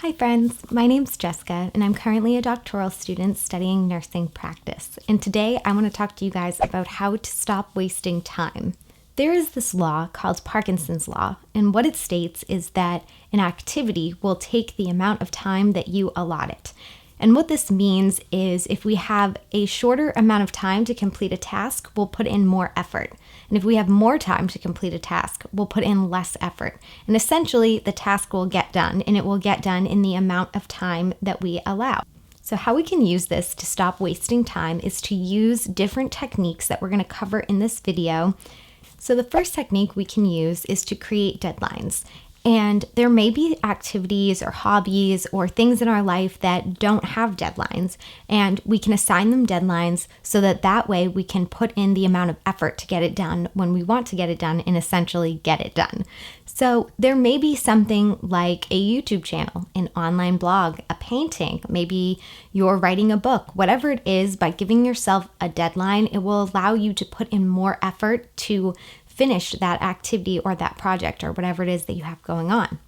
Hi friends, my name's Jessica and I'm currently a doctoral student studying nursing practice. And today I want to talk to you guys about how to stop wasting time. There is this law called Parkinson's law, and what it states is that an activity will take the amount of time that you allot it. And what this means is if we have a shorter amount of time to complete a task, we'll put in more effort. And if we have more time to complete a task, we'll put in less effort. And essentially, the task will get done, and it will get done in the amount of time that we allow. So how we can use this to stop wasting time is to use different techniques that we're going to cover in this video. So the first technique we can use is to create deadlines. And there may be activities or hobbies or things in our life that don't have deadlines, and we can assign them deadlines so that way we can put in the amount of effort to get it done when we want to get it done and essentially get it done. So there may be something like a YouTube channel, an online blog, a painting, maybe you're writing a book, whatever it is. By giving yourself a deadline, it will allow you to put in more effort to finish that activity or that project or whatever it is that you have going on.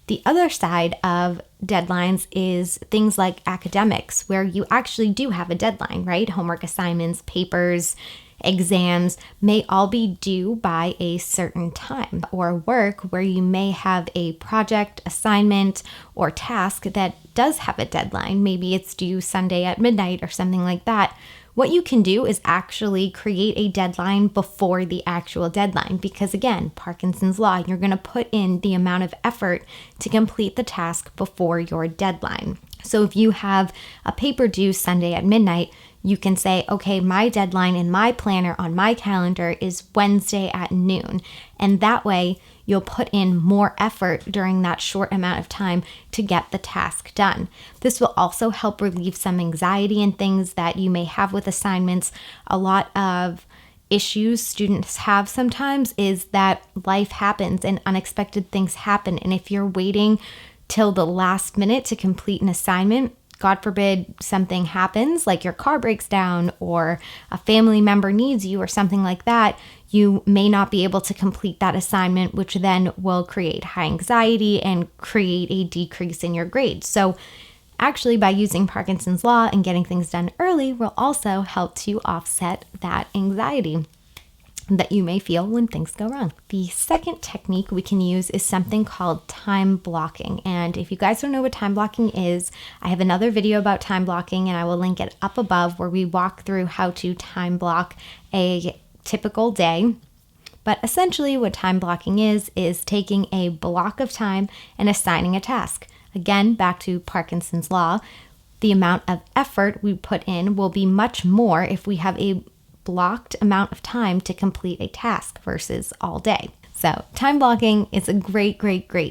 The other side of deadlines is things like academics, where you actually do have a deadline, right? Homework assignments, papers, exams may all be due by a certain time, or work where you may have a project, assignment, or task that does have a deadline. Maybe it's due Sunday at midnight or something like that. What you can do is actually create a deadline before the actual deadline because, again, Parkinson's law, you're going to put in the amount of effort to complete the task before your deadline. So if you have a paper due Sunday at midnight, you can say, okay, my deadline in my planner on my calendar is Wednesday at noon. And that way you'll put in more effort during that short amount of time to get the task done. This will also help relieve some anxiety and things that you may have with assignments. A lot of issues students have sometimes is that life happens and unexpected things happen. And if you're waiting till the last minute to complete an assignment, God forbid something happens, like your car breaks down or a family member needs you or something like that, you may not be able to complete that assignment, which then will create high anxiety and create a decrease in your grades. So actually, by using Parkinson's law and getting things done early will also help to offset that anxiety that you may feel when things go wrong. The second technique we can use is something called time blocking. And if you guys don't know what time blocking is, I have another video about time blocking and I will link it up above where we walk through how to time block a typical day. But essentially what time blocking is taking a block of time and assigning a task. Again, back to Parkinson's law, the amount of effort we put in will be much more if we have a blocked amount of time to complete a task versus all day. So time blocking is a great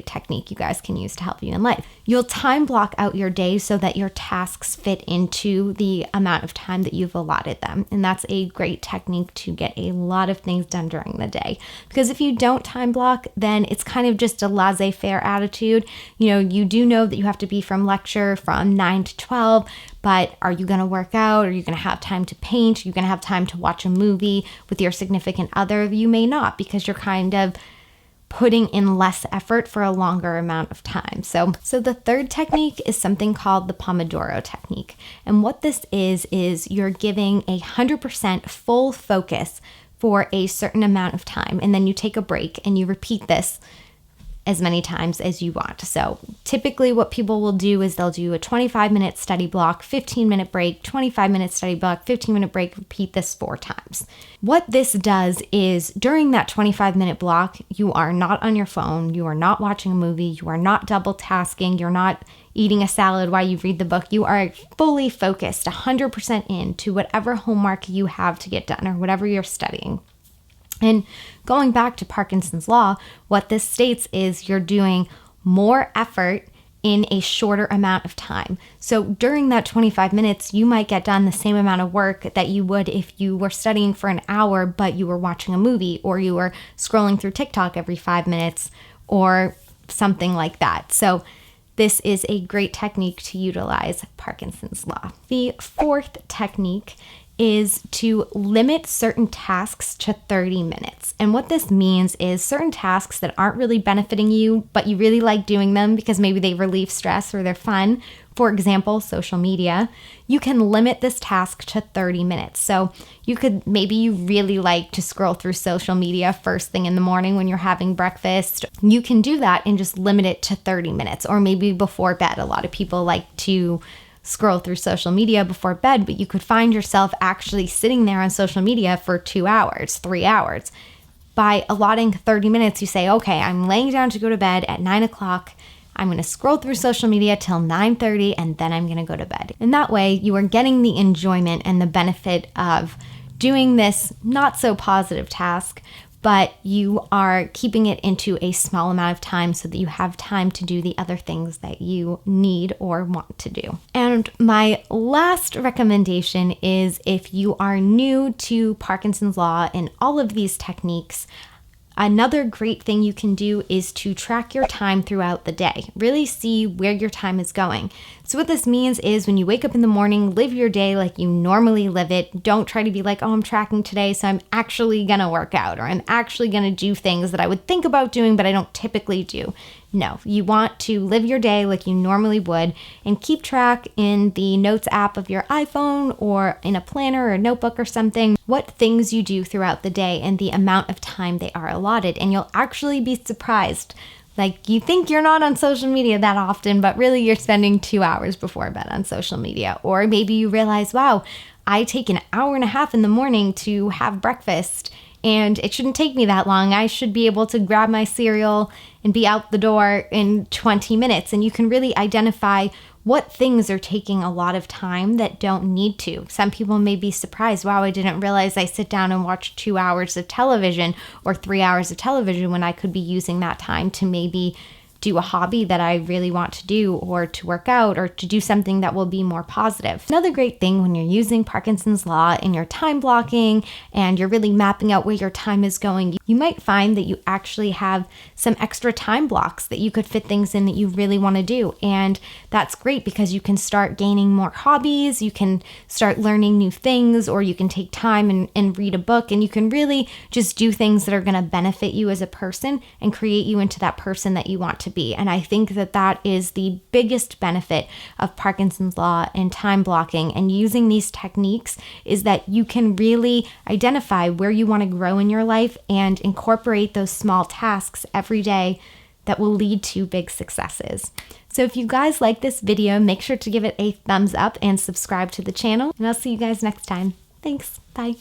technique you guys can use to help you in life. You'll time block out your day so that your tasks fit into the amount of time that you've allotted them. And that's a great technique to get a lot of things done during the day. Because if you don't time block, then it's kind of just a laissez-faire attitude. You do know that you have to be from lecture from 9 to 12, but are you going to work out? Are you going to have time to paint? Are you going to have time to watch a movie with your significant other? You may not, because you're kind of putting in less effort for a longer amount of time. So the third technique is something called the Pomodoro technique. And what this is you're giving 100% full focus for a certain amount of time. And then you take a break and you repeat this as many times as you want. So typically what people will do is they'll do a 25-minute study block, 15-minute break, 25-minute study block, 15-minute break, repeat this 4 times. What this does is during that 25-minute block, you are not on your phone, you are not watching a movie, you are not double tasking, you're not eating a salad while you read the book. You are fully focused 100% into whatever homework you have to get done or whatever you're studying. And going back to Parkinson's law, what this states is you're doing more effort in a shorter amount of time. So during that 25 minutes, you might get done the same amount of work that you would if you were studying for an hour, but you were watching a movie or you were scrolling through TikTok every 5 minutes or something like that. So this is a great technique to utilize Parkinson's law. The fourth technique is to limit certain tasks to 30 minutes. And what this means is certain tasks that aren't really benefiting you, but you really like doing them because maybe they relieve stress or they're fun. For example, social media, you can limit this task to 30 minutes. So maybe you really like to scroll through social media first thing in the morning when you're having breakfast. You can do that and just limit it to 30 minutes, or maybe before bed. A lot of people like to scroll through social media before bed, but you could find yourself actually sitting there on social media for 2 hours, 3 hours. By allotting 30 minutes, you say, okay, I'm laying down to go to bed at 9 o'clock. I'm going to scroll through social media till 9:30 and then I'm going to go to bed. And that way you are getting the enjoyment and the benefit of doing this not so positive task, but you are keeping it into a small amount of time so that you have time to do the other things that you need or want to do. And my last recommendation is, if you are new to Parkinson's law and all of these techniques, another great thing you can do is to track your time throughout the day. Really see where your time is going. So what this means is, when you wake up in the morning, live your day like you normally live it. Don't try to be like, oh, I'm tracking today, so I'm actually gonna work out, or I'm actually gonna do things that I would think about doing, but I don't typically do. No, you want to live your day like you normally would and keep track in the notes app of your iPhone or in a planner or a notebook or something, what things you do throughout the day and the amount of time they are allotted. And you'll actually be surprised. Like, you think you're not on social media that often, but really you're spending 2 hours before bed on social media. Or maybe you realize, wow, I take an hour and a half in the morning to have breakfast, and it shouldn't take me that long. I should be able to grab my cereal and be out the door in 20 minutes. And you can really identify what things are taking a lot of time that don't need to. Some people may be surprised, wow, I didn't realize I sit down and watch 2 hours of television or 3 hours of television when I could be using that time to maybe do a hobby that I really want to do, or to work out, or to do something that will be more positive. Another great thing when you're using Parkinson's law in your time blocking and you're really mapping out where your time is going, you might find that you actually have some extra time blocks that you could fit things in that you really want to do. And that's great because you can start gaining more hobbies, you can start learning new things, or you can take time and read a book, and you can really just do things that are going to benefit you as a person and create you into that person that you want to be. And I think that that is the biggest benefit of Parkinson's law and time blocking and using these techniques, is that you can really identify where you want to grow in your life and incorporate those small tasks every day that will lead to big successes. So if you guys like this video, make sure to give it a thumbs up and subscribe to the channel, and I'll see you guys next time. Thanks. Bye.